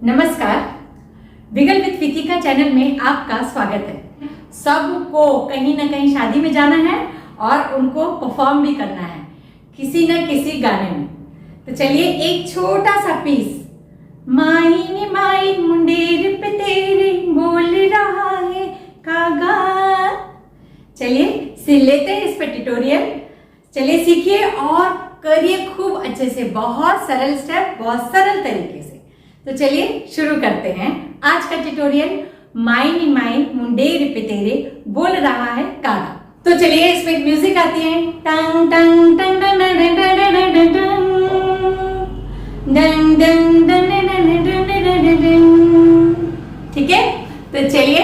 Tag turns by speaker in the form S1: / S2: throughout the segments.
S1: नमस्कार, wiggle with वितिका channel में आपका स्वागत है। सबको कहीं ना कहीं शादी में जाना है और उनको परफॉर्म भी करना है किसी न किसी गाने में। तो चलिए एक छोटा सा पीस, माई नी माई मुंडेर पे तेरे बोल रहा है कागा। चलिए सीख लेते हैं इस पे ट्यूटोरियल। चलिए सीखिए और करिए खूब अच्छे से, बहुत सरल स्टेप, बहुत सरल तरीके से। तो चलिए शुरू करते हैं आज का ट्यूटोरियल। माई नी माई मुंडेर पे तेरे बोल रहा है कागा। तो चलिए इसमें म्यूजिक आती है, टंग टंग टंग टंग टंग टंग टंग टंग टंग। ठीक है, तो चलिए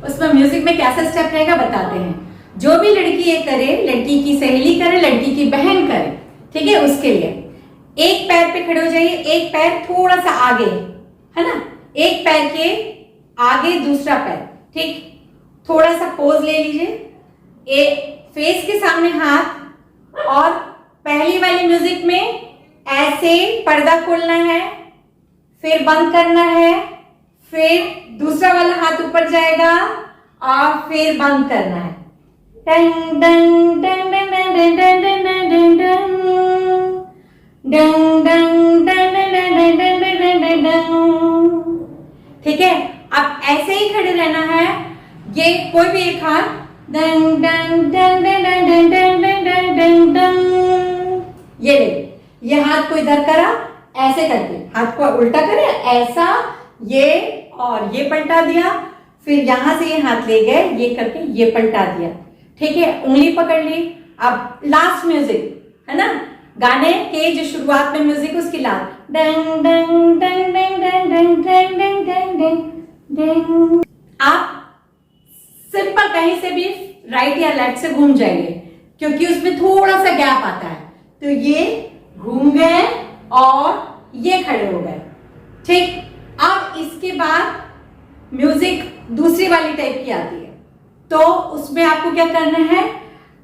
S1: उसमें म्यूजिक में कैसा स्टेप रहेगा बताते हैं। जो भी लड़की ये करे, लड़की की सहेली करे, लड़की की बहन करे, ठीक है, उसके लिए एक पैर पे खड़े हो जाइए, एक पैर थोड़ा सा आगे, है ना, एक पैर के आगे दूसरा पैर, ठीक, थोड़ा सा पोज ले लीजिए, एक फेस के सामने हाथ, और पहली वाली म्यूजिक में ऐसे पर्दा खोलना है, फिर बंद करना है, फिर दूसरा वाला हाथ ऊपर जाएगा और फिर बंद करना है। डंग डंग डंग डंग डंग डंग डंग डंग डंग डंग डंग डंग डंग। ठीक है, अब ऐसे ही खड़े रहना है। ये कोई भी एक हाथ डंग डंग डंग डंग डंग डंग डंग डंग डंग, ये ले, ये हाथ को इधर करा, ऐसे करके हाथ को उल्टा करे ऐसा, ये और ये पलटा दिया, फिर यहां से ये हाथ ले गए, ये करके ये पलटा दिया। ठीक है, उंगली पकड़ ली। अब लास्ट म्यूजिक है ना, गाने के जो शुरुआत में म्यूजिक उसकी लास्ट डंग डंग डंग डंग डंग डंग डंग डंग डंग डंग। आप सिंपल कहीं से भी राइट या लेफ्ट से घूम जाइए, क्योंकि उसमें थोड़ा सा गैप आता है। तो ये घूम गए और ये खड़े हो गए। ठीक, अब इसके बाद म्यूजिक दूसरी वाली टाइप की आती है, तो उसमें आपको क्या करना है,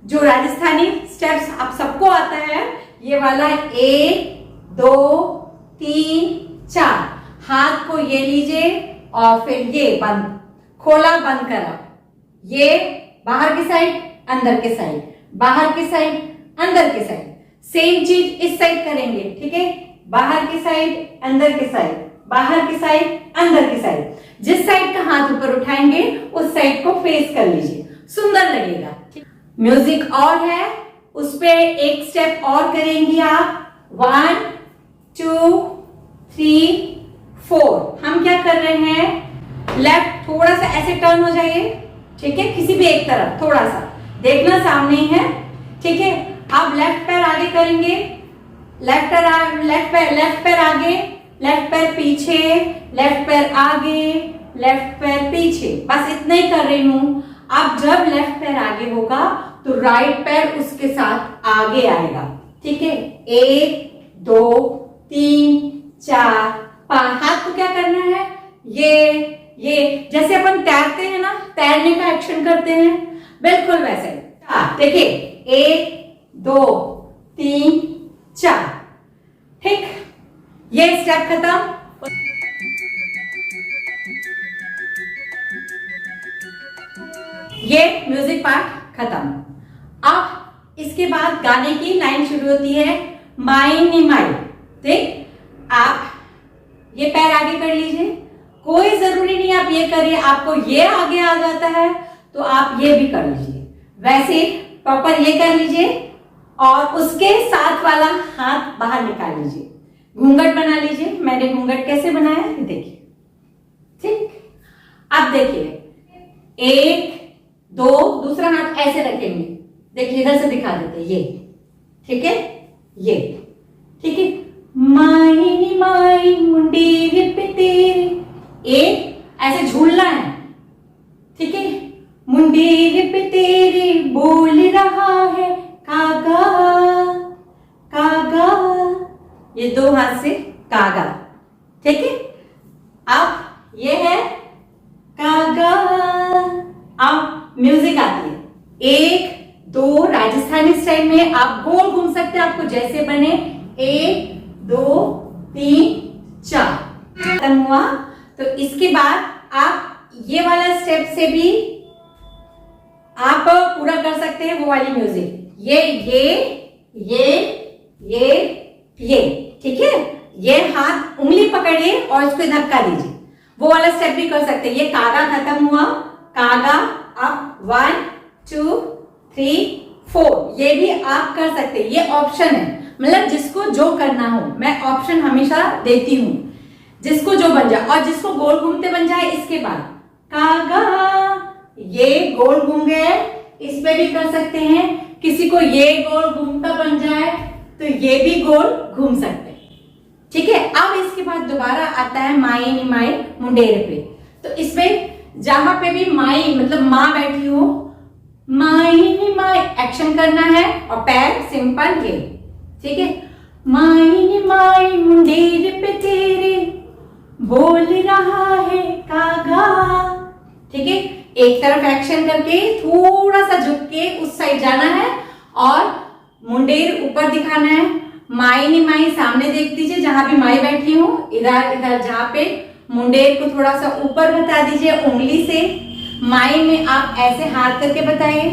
S1: जो राजस्थानी स्टेप्स आप सबको आता है, ये वाला 1 2 3 4, हाथ को ये लीजिए और फिर ये बंद, खोला बंद करा, ये बाहर की साइड अंदर के साइड, बाहर की साइड अंदर के साइड। सेम चीज इस साइड करेंगे, ठीक है, बाहर की साइड अंदर की साइड, बाहर की साइड अंदर की साइड। जिस साइड का हाथ ऊपर उठाएंगे उस साइड को फेस कर लीजिए, सुंदर लगेगा। म्यूजिक और है, उस पे एक स्टेप और करेंगी आप। 1 2 3 4। हम क्या कर रहे हैं, लेफ्ट थोड़ा सा ऐसे टर्न हो जाइए, ठीक है, किसी भी एक तरफ थोड़ा सा देखना, सामने ही है, ठीक है। अब लेफ्ट पैर आगे करेंगे, लेफ्ट पैर आगे, लेफ्ट पैर पीछे, लेफ्ट पैर आगे, लेफ्ट पैर पीछे, बस इतना ही कर रही हूं। अब जब लेफ्ट पैर आगे होगा तो राइट पैर उसके साथ आगे आएगा, ठीक है। 1 2 3 4 5। हाथ को क्या करना है, ये जैसे अपन तैरते हैं ना, तैरने का एक्शन करते हैं, बिल्कुल वैसे। देखिए 1 2 3 4, ठीक, ये स्टेप खत्म। ये म्यूजिक पार्ट खत्म। अब इसके बाद गाने की लाइन शुरू होती है, माई नी माई। ठीक, आप ये पैर आगे कर लीजिए, कोई जरूरी नहीं आप ये करिए, आपको ये आगे आ जाता है तो आप ये भी कर लीजिए, वैसे प्रॉपर ये कर लीजिए और उसके साथ वाला हाथ बाहर निकाल लीजिए, घूंघट बना लीजिए। मैंने घूंघट कैसे बनाया है देखिए, ठीक। अब देखिए 1 2, दूसरा हाथ ऐसे रखेंगे, देखिए इधर से दिखा देते, ये, ठीक है, ये, ठीक है। माई नी माई मुंडेर पे तेरे, एक ऐसे झूलना है, ठीक है, मुंडेर पे तेरे बोल रहा है कागा कागा, ये 2 हाथ से कागा, ठीक है। अब ये है कागा। अब म्यूजिक आती है 1 2, राजस्थानी स्टाइल में आप गोल घूम सकते हैं, आपको जैसे बने। 1 2 3 4। खत्म हुआ। तो इसके बाद आप ये वाला स्टेप से भी आप पूरा कर सकते हैं वो वाली म्यूजिक। ये ठीक है। ये हाथ उंगली पकड़िए और इसको धक्का दीजिए, वो वाला स्टेप भी कर सकते हैं। ये कागा खत्म हुआ, कागा अब 1 2 3 4 ये भी आप कर सकते हैं। ये ऑप्शन है, मतलब जिसको जो करना हो, मैं ऑप्शन हमेशा देती हूँ, जिसको जो बन जाए। और जिसको गोल घूमते बन जाए, इसके बाद कागा ये गोल घूम गए, इस पे भी कर सकते हैं। किसी को ये गोल घूमता बन जाए तो ये भी गोल घूम सकते हैं, ठीक है। अब इसके बाद दोबारा आता है माई नी माई मुंडेर पे। तो इसमें जहां पे भी माई मतलब माँ बैठी हो, माई नी माई एक्शन करना है और पैर सिंपल ये, ठीक है। माई नी माई मुंडेर पे तेरे बोल रहा है कागा, ठीक है। एक तरफ एक्शन करके थोड़ा सा झुक के उस साइड जाना है और मुंडेर ऊपर दिखाना है। माई नी माई सामने देख दीजिए, जहां भी माई बैठी हो, इधर इधर जहां पे मुंडेर को थोड़ा सा ऊपर बता दीजिए उंगली से। माई में आप ऐसे हाथ करके बताइए,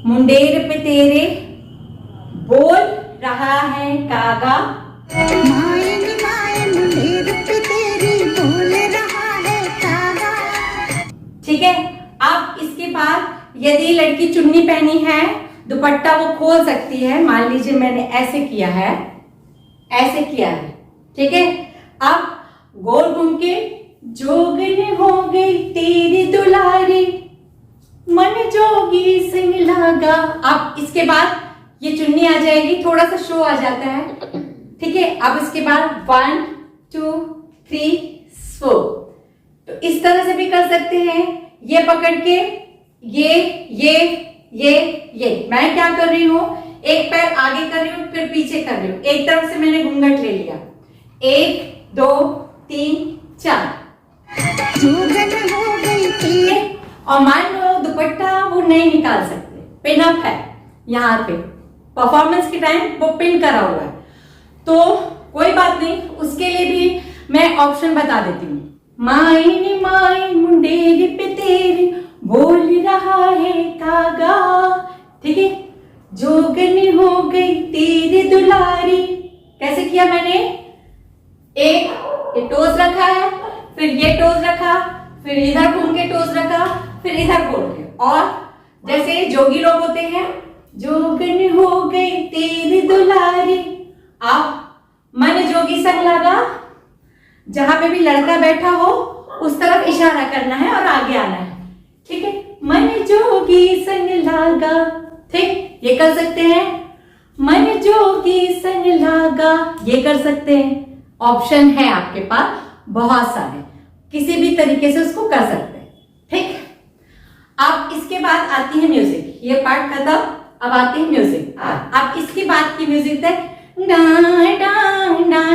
S1: मुंडेर पे तेरे बोल रहा है कागा।
S2: माई नी माई मुंडेर पे तेरे बोल रहा है कागा,
S1: ठीक है। अब इसके बाद यदि लड़की चुन्नी पहनी है, दुपट्टा वो खोल सकती है। मान लीजिए मैंने ऐसे किया है, ऐसे किया है, ठीक है। अब गोल घूम के जोगन हो गई तेरी दुलारी, मन जोगी सिंह लागा। अब इसके बाद ये चुन्नी आ जाएगी, थोड़ा सा शो आ जाता है, ठीक है। अब इसके बाद 1 2 3 4 तो इस तरह से भी कर सकते हैं। ये पकड़ के ये मैं क्या कर रही हूं, एक पैर आगे कर रही हूं फिर पीछे कर रही हूं। एक तरफ से मैंने घूंघट ले लिया, 1 2 3 4
S2: जोगन हो गई तेरे।
S1: और मान लो दुपट्टा वो नहीं निकाल सकते, पिन अप है यहाँ पे, परफॉर्मेंस के टाइम वो पिन करा हुआ है, तो कोई बात नहीं, उसके लिए भी मैं ऑप्शन बता देती हूँ। माई नी माई मुंडेर पे तेरी बोल रहा है कागा, ठीक है। जोगन हो गई तेरी दुलारी, कैसे किया मैंने, एक ये टोज रखा है, फिर ये टोज रखा, फिर इधर घूम के टोज रखा, फिर इधर बोल के। और जैसे जोगी लोग होते हैं, जोगन हो गई तेरी दुलारी। अब मन जोगी संग लगा, जहां पे भी लड़का बैठा हो उस तरफ इशारा करना है और आगे आना है, ठीक है। मन जोगी संग लागा, ठीक, ये कर सकते हैं। मन जोगी संग लागा, ये कर सकते हैं। ऑप्शन है आपके पास बहुत सारे, किसी भी तरीके से उसको कर सकते हैं, ठीक। अब इसके बाद आती है म्यूजिक, ये पार्ट खत्म, अब आती है म्यूजिक। अब इसके बाद की म्यूजिक है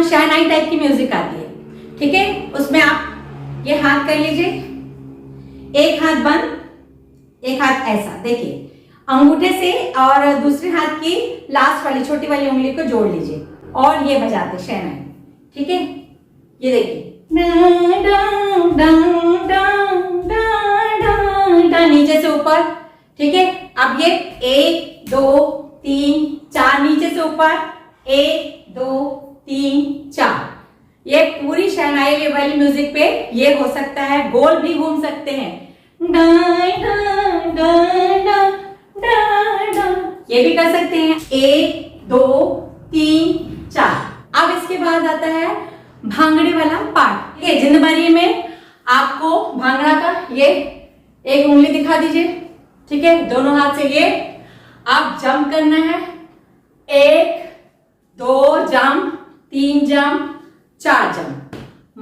S1: शहनाई टाइप की म्यूजिक आती है, ठीक है। उसमें आप ये हाथ कर लीजिए, एक हाथ बंद, एक हाथ ऐसा, देखिए अंगूठे से और दूसरे हाथ की लास्ट वाली छोटी वाली उंगली को जोड़ लीजिए और ये बजाते शहनाई, ठीक है। ये देखिए नीचे से ऊपर, ठीक है। अब ये 1 2 3 4 नीचे से ऊपर, 1 2 3 4, ये पूरी शहनाई वाली म्यूजिक पे ये हो सकता है। गोल भी घूम सकते हैं, ये भी कर सकते हैं, 1 2 3 4। अब इसके बाद आता है भांगड़े वाला पार्ट, ठीक है। जिंदबारी में आपको भांगड़ा का ये एक उंगली दिखा दीजिए, ठीक है, दोनों हाथ से ये आप जंप करना है, 1 2 जंप, 3 जंप, 4 जंप।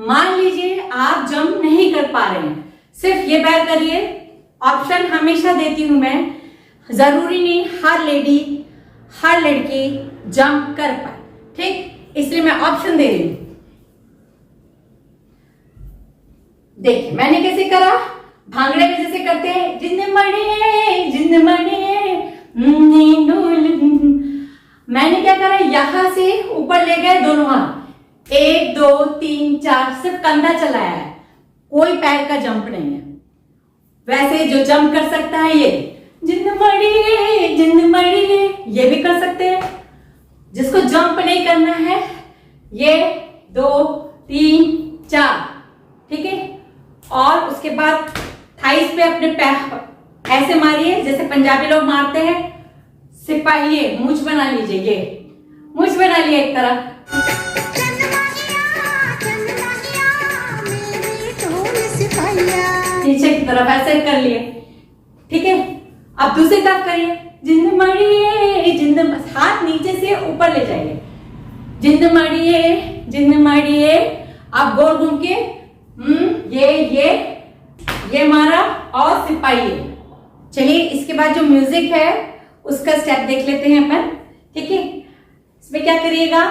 S1: मान लीजिए आप जंप नहीं कर पा रहे हैं, सिर्फ ये पैर करिए। ऑप्शन हमेशा देती हूं मैं, जरूरी नहीं हर लेडी हर लड़की जंप कर पाए, ठीक, इसलिए मैं ऑप्शन दे रही हूं। देखिए मैंने कैसे करा, भांगड़े में जैसे करते हैं, जिंद मणे मैंने क्या करा, यहां से ऊपर ले गए दोनों हाथ, 1 2 3 4 सिर्फ कंधा चलाया है, कोई पैर का जंप नहीं है। वैसे जो जंप कर सकता है ये जिंद मड़ी ये भी कर सकते हैं। जिसको जंप नहीं करना है ये 2 3 4, ठीक है। और उसके बाद थाइस पे अपने पैर ऐसे मारिए जैसे पंजाबी लोग मारते हैं। सिपाही मूंछ बना लीजिए, ये मूंछ बना लिए एक तरफ। नीचे की तरफ ऐसे कर लिए, ठीक है। अब दूसरी तरफ करिए, जिंद मड़िए, हाथ नीचे से ऊपर ले जाइए, जिंद मड़िए। आप गोल घूम के ये मारा और सिपाही। चलिए इसके बाद जो म्यूजिक है उसका स्टेप देख लेते हैं अपन, ठीक है। इसमें क्या करिएगा,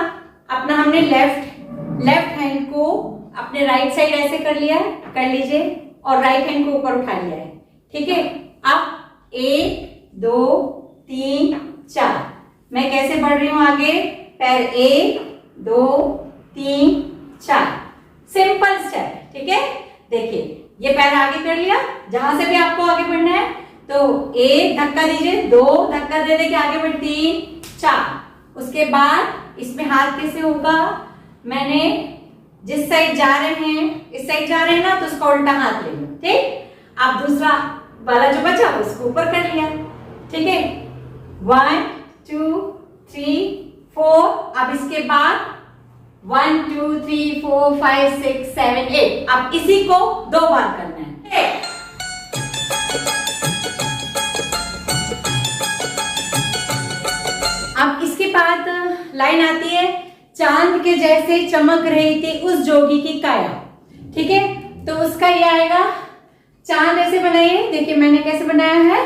S1: अपना हमने लेफ्ट हैंड को अपने राइट साइड ऐसे कर लिया है, कर लीजिए, और राइट हैंड को ऊपर उठा लिया है, ठीक है। अब 1 2 3 4, मैं कैसे बढ़ रही हूं आगे, पैर 1 2 3 4, सिंपल स्टेप, ठीक है। देखिए ये पैर आगे कर लिया, जहां से भी आपको आगे बढ़ना है, तो 1 धक्का दीजिए, 2 धक्का दे के आगे बढ़, 3 4। उसके बाद इसमें हाथ कैसे होगा, मैंने जिस साइड जा रहे हैं, इस साइड जा रहे हैं ना, तो उसका उल्टा हाथ ले लो, ठीक। आप दूसरा वाला जो बचा उसको ऊपर कर लिया, ठीक है। 1 2 3 4। अब इसके बाद 1 2 3 4 5 6 7 8। अब इसी को 2 बार करना है। अब इसके बाद लाइन आती है, चांद के जैसे चमक रही थी उस जोगी की काया, ठीक है। तो उसका ये आएगा, चांद ऐसे बनाइए, देखिए मैंने कैसे बनाया है।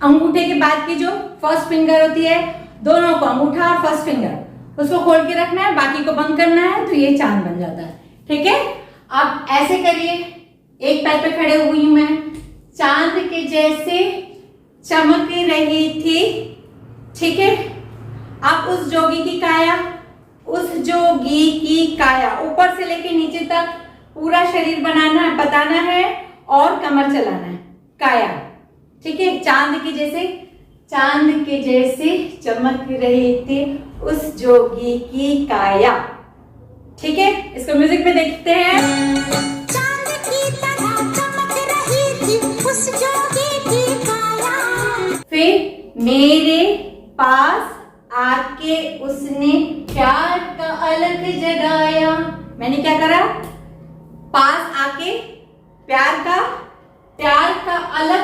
S1: अंगूठे के बाद की जो फर्स्ट फिंगर होती है, दोनों को अंगूठा और फर्स्ट फिंगर उसको खोल के रखना है, बाकी को बंद करना है, तो ये चांद बन जाता है, ठीक है। अब ऐसे करिए, एक पैर पे खड़े हुई हूं मैं, चांद के जैसे चमक रही थी, ठीक है। अब उस जोगी की काया, ऊपर से लेके नीचे तक पूरा शरीर बताना है और कमर चलाना है, काया, ठीक है। चांद के जैसे चमक रही थी उस जोगी की काया, ठीक है। इसको म्यूजिक में देखते हैं।
S2: चांद की तरह चमक रही थी उस जोगी की काया।
S1: फिर मेरे पास आके उसने प्यार का अलग जगाया। मैंने क्या करा, पास आके प्यार का अलग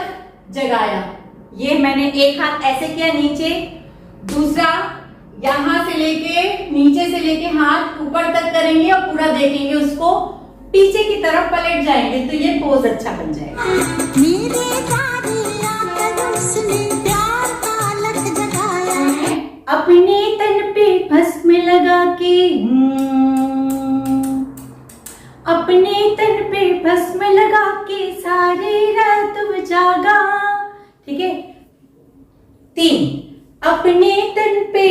S1: जगाया। ये मैंने एक हाथ ऐसे किया नीचे, दूसरा यहां से लेके नीचे से लेके हाथ ऊपर तक करेंगे और पूरा देखेंगे उसको, पीछे की तरफ पलट जाएंगे, तो ये पोज अच्छा बन जाएगा।
S2: मेरे उसने प्यार का अलग जगाया।
S1: अपने तन पे भस्म लगा के, अपने तन पे भस्म लगा के सारी रात जागा, ठीक है। 3, अपने तन पे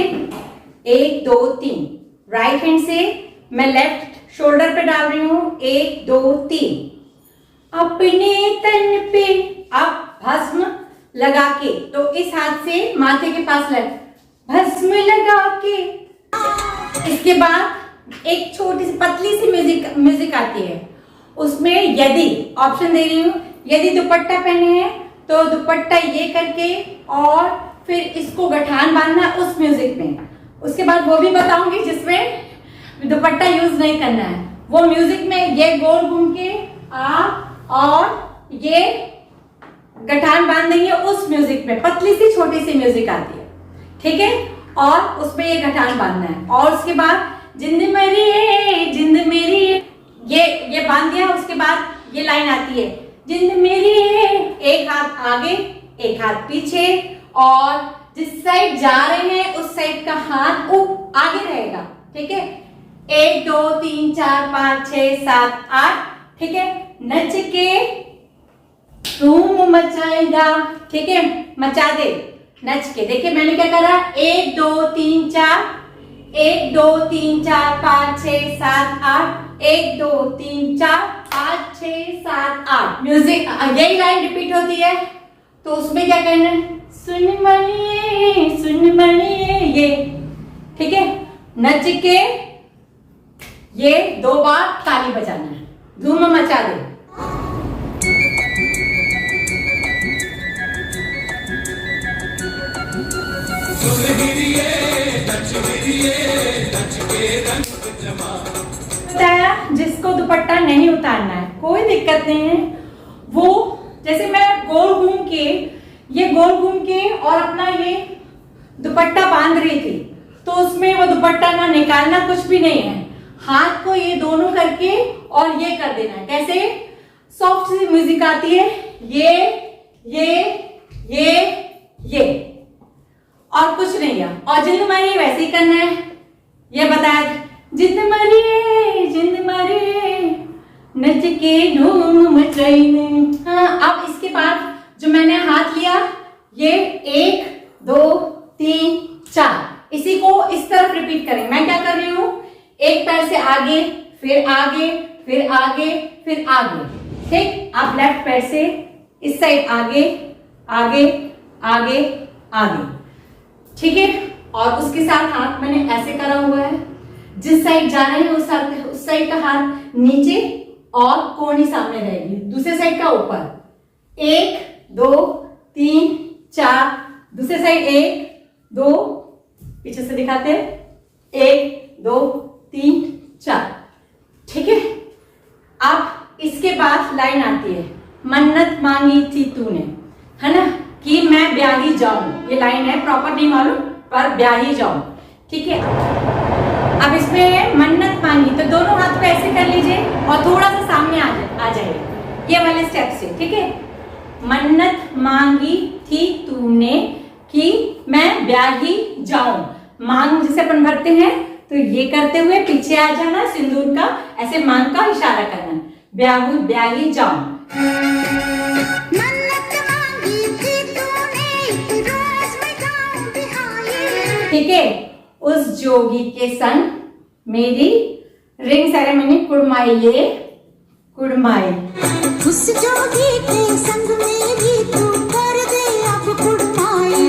S1: 1 2 3, राइट हैंड से मैं लेफ्ट शोल्डर पे डाल रही हूं, 1 2 3, अपने तन पे। अब भस्म लगा के, तो इस हाथ से माथे के पास लग, भस्म लगा के। इसके बाद एक छोटी सी पतली सी म्यूजिक आती है, उसमें यदि ऑप्शन दे रही हूं, यदि दुपट्टा पहने हैं तो दुपट्टा ये करके और फिर इसको गठान बांधना उस म्यूजिक में। उसके बाद वो भी बताऊंगी जिसमें दुपट्टा यूज नहीं करना है, वो म्यूजिक में ये गोल घूम के आप और ये गठान बांध देंगे उस म्यूजिक में। पतली सी छोटी सी म्यूजिक आती है, ठीक है, और उसमें ये गठान बांधना है। और उसके बाद जिंद मेरी ये बांध दिया। उसके बाद ये लाइन आती है, जिंद मेरी, एक हाथ आगे एक हाथ पीछे, और जिस साइड जा रहे हैं उस साइड का हाथ आगे रहेगा, ठीक है। 1 2 3 4 5 6 7 8, ठीक है। नच के धूम मचाएगा, ठीक है, मचा दे नच के। देखिए मैंने क्या करा, 1 2 3 4, 1 2 3 4 5 6 7 8 1 2 3 4 5 6 7 8 म्यूजिक यही लाइन रिपीट होती है, तो उसमें क्या करना है, सुन मनिए ये, ठीक है। नच के ये 2 बार ताली बजाना है, धूम मचा दे। बताया जिसको दुपट्टा नहीं उतारना है कोई दिक्कत नहीं है, वो जैसे मैं गोल घूम के और अपना ये दुपट्टा बांध रही थी, तो उसमें वो दुपट्टा ना निकालना कुछ भी नहीं है, हाथ को ये दोनों करके और ये कर देना है। कैसे सॉफ्ट सी म्यूजिक आती है, ये और कुछ नहीं है। और जिंद मारिए वैसे ही करना है, ये बताया जिंद मारिए नच के धूम मचाइने। हाँ, अब इसके बाद जो मैंने हाथ लिया ये 1 2 3 4 इसी को इस तरफ रिपीट करें। मैं क्या कर रही हूं, एक पैर से आगे फिर आगे फिर आगे फिर आगे, ठीक। आप लेफ्ट पैर से इस साइड आगे आगे आगे आगे, ठीक है। और उसके साथ हाथ मैंने ऐसे करा हुआ है, जिस साइड जा रहे हैं उस साइड का हाथ नीचे और कोहनी सामने रहेगी, दूसरे साइड का ऊपर। 1 2 3 4, दूसरे साइड 1 2, पीछे से दिखाते हैं 1 2 3 4, ठीक है। अब इसके बाद लाइन आती है, मन्नत मांगी थी तूने, है ना, कि मैं ब्याही जाऊं। ये लाइन है, प्रॉपर नहीं मालूम पर ब्याही जाऊं, ठीक है। अब इसमें मन्नत मांगी तो दोनों हाथ को ऐसे कर लीजिए और थोड़ा सा सामने आ जाइए, ये वाले स्टेप से, ठीक है। मन्नत मांगी थी तूने कि मैं ब्याही जाऊं, मांग जिसे अपन भरते हैं तो ये करते हुए पीछे आ जाना, सिंदूर का ऐसे मांग का इशारा करना, ब्याही जाऊं।
S2: मन्नत मांगी थी तूने रोज मैं जाऊं बिहारी,
S1: ठीक है। उस जोगी के संग मेरी रिंग सेरेमनी कुड़माई।
S2: उस जोगी के संग मेरी तू कर दे अब कुड़माई।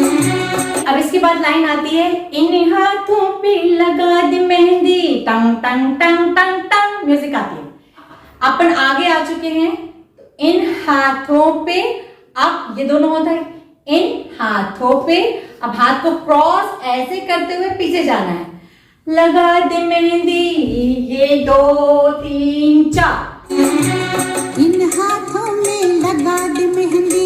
S1: अब इसके बाद लाइन आती है, इन हाथों पे लगा दे मेहंदी, टंग टंग टंग टंग टंग म्यूजिक आती है। अपन आगे आ चुके हैं, इन हाथों पे, अब ये दोनों होता है, इन हाथों पे, अब हाथ को क्रॉस ऐसे करते हुए पीछे जाना है, लगा दे मेहंदी ये 2 3 4,
S2: इन हाथों में लगा दे मेहंदी,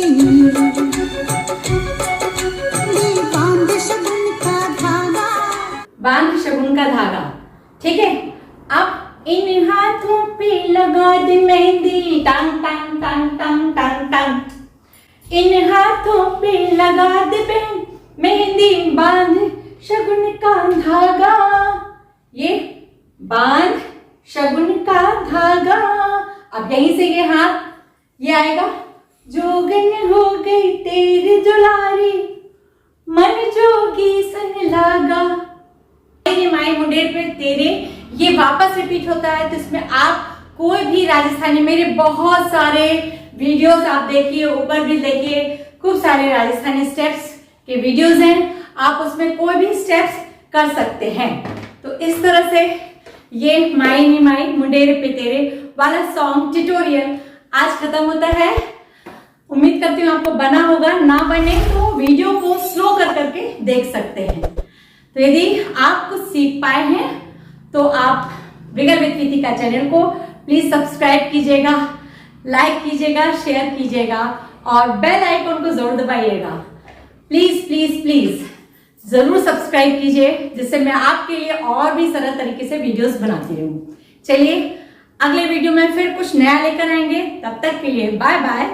S1: बांध शगुन का धागा, ठीक है। अब इन हाथों पे लगा दे मेहंदी, टंग टंग टंग टंग टंग टंग, इन हाथों पे लगा दे मेहंदी, बांध शगुन का धागा, ये बांध शगुन का धागा। अब यहीं से ये हाथ ये आएगा, जोगन हो गई तेरी दुलारी, मन जोगी सन लागा, माई मुंडेर पे तेरे, ये वापस रिपीट होता है। तो इसमें आप कोई भी राजस्थानी, मेरे बहुत सारे वीडियोस आप देखिए, ऊपर भी देखिए, खूब सारे राजस्थानी स्टेप्स के वीडियोस हैं, आप उसमें कोई भी स्टेप्स कर सकते हैं। तो इस तरह से ये माई नी माई मुंडेर पे तेरे वाला सॉन्ग ट्यूटोरियल आज खत्म होता है। उम्मीद करती हूँ आपको बना होगा, ना बने तो वीडियो को स्लो कर करके देख सकते हैं। तो यदि आप कुछ सीख पाए हैं तो आप विगर विद प्रीति का चैनल को प्लीज सब्सक्राइब कीजिएगा, लाइक कीजिएगा, शेयर कीजिएगा और बेल आइकन को जरूर दबाइएगा। प्लीज प्लीज प्लीज जरूर सब्सक्राइब कीजिए, जिससे मैं आपके लिए और भी सरल तरीके से वीडियोस बनाती रहूं। चलिए अगले वीडियो में फिर कुछ नया लेकर आएंगे, तब तक के लिए बाय बाय।